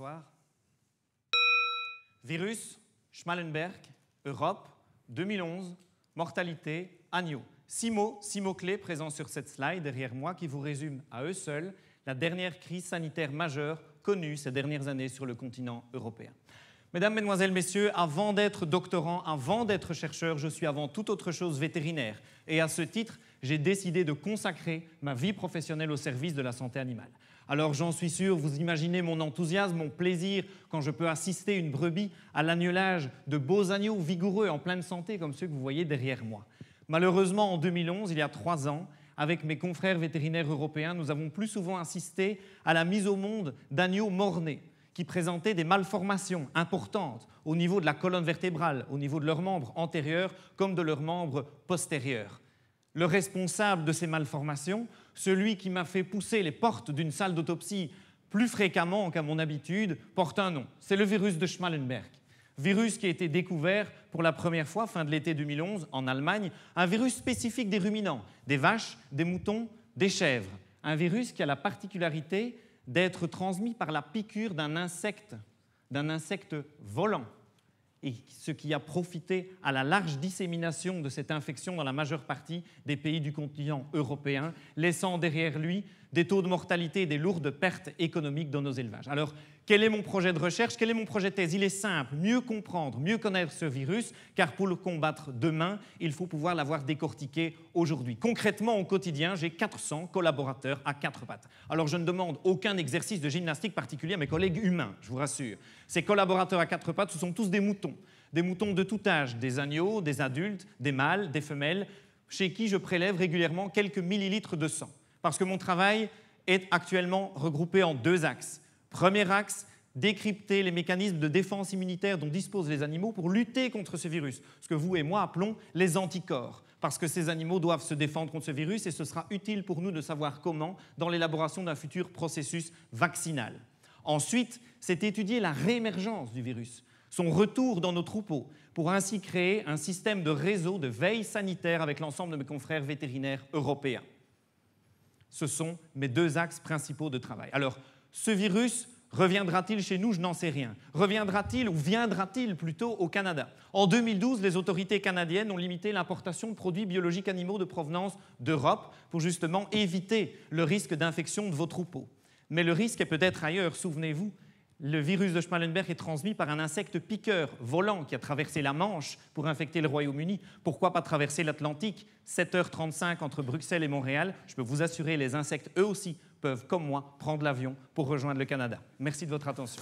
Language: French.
s'asseoir. Virus, Schmallenberg, Europe, 2011, mortalité, agneau. 6 mots-clés présents sur cette slide derrière moi qui vous résument à eux seuls la dernière crise sanitaire majeure connue ces dernières années sur le continent européen. Mesdames, Mesdemoiselles, Messieurs, avant d'être doctorant, avant d'être chercheur, je suis avant toute autre chose vétérinaire. Et à ce titre, j'ai décidé de consacrer ma vie professionnelle au service de la santé animale. Alors j'en suis sûr, vous imaginez mon enthousiasme, mon plaisir quand je peux assister une brebis à l'agnelage de beaux agneaux vigoureux en pleine santé comme ceux que vous voyez derrière moi. Malheureusement, en 2011, il y a 3 ans, avec mes confrères vétérinaires européens, nous avons plus souvent assisté à la mise au monde d'agneaux mort-nés qui présentaient des malformations importantes au niveau de la colonne vertébrale, au niveau de leurs membres antérieurs comme de leurs membres postérieurs. Le responsable de ces malformations, celui qui m'a fait pousser les portes d'une salle d'autopsie plus fréquemment qu'à mon habitude, porte un nom. C'est le virus de Schmallenberg. Virus qui a été découvert pour la première fois fin de l'été 2011 en Allemagne, un virus spécifique des ruminants, des vaches, des moutons, des chèvres. Un virus qui a la particularité d'être transmis par la piqûre d'un insecte volant, et ce qui a profité à la large dissémination de cette infection dans la majeure partie des pays du continent européen, laissant derrière lui des taux de mortalité et des lourdes pertes économiques dans nos élevages. Alors, quel est mon projet de recherche? Quel est mon projet de thèse? Il est simple, mieux comprendre, mieux connaître ce virus, car pour le combattre demain, il faut pouvoir l'avoir décortiqué aujourd'hui. Concrètement, au quotidien, j'ai 400 collaborateurs à 4 pattes. Alors, je ne demande aucun exercice de gymnastique particulier à mes collègues humains, je vous rassure. Ces collaborateurs à 4 pattes, ce sont tous des moutons de tout âge, des agneaux, des adultes, des mâles, des femelles, chez qui je prélève régulièrement quelques millilitres de sang. Parce que mon travail est actuellement regroupé en 2 axes. Premier axe, décrypter les mécanismes de défense immunitaire dont disposent les animaux pour lutter contre ce virus, ce que vous et moi appelons les anticorps, parce que ces animaux doivent se défendre contre ce virus et ce sera utile pour nous de savoir comment dans l'élaboration d'un futur processus vaccinal. Ensuite, c'est étudier la réémergence du virus, son retour dans nos troupeaux, pour ainsi créer un système de réseau de veille sanitaire avec l'ensemble de mes confrères vétérinaires européens. Ce sont mes 2 axes principaux de travail. Alors, ce virus reviendra-t-il chez nous? Je n'en sais rien. Reviendra-t-il ou viendra-t-il plutôt au Canada? En 2012, les autorités canadiennes ont limité l'importation de produits biologiques animaux de provenance d'Europe pour justement éviter le risque d'infection de vos troupeaux. Mais le risque est peut-être ailleurs, souvenez-vous. Le virus de Schmallenberg est transmis par un insecte piqueur volant qui a traversé la Manche pour infecter le Royaume-Uni. Pourquoi pas traverser l'Atlantique? 7h35 entre Bruxelles et Montréal. Je peux vous assurer, les insectes, eux aussi, peuvent, comme moi, prendre l'avion pour rejoindre le Canada. Merci de votre attention.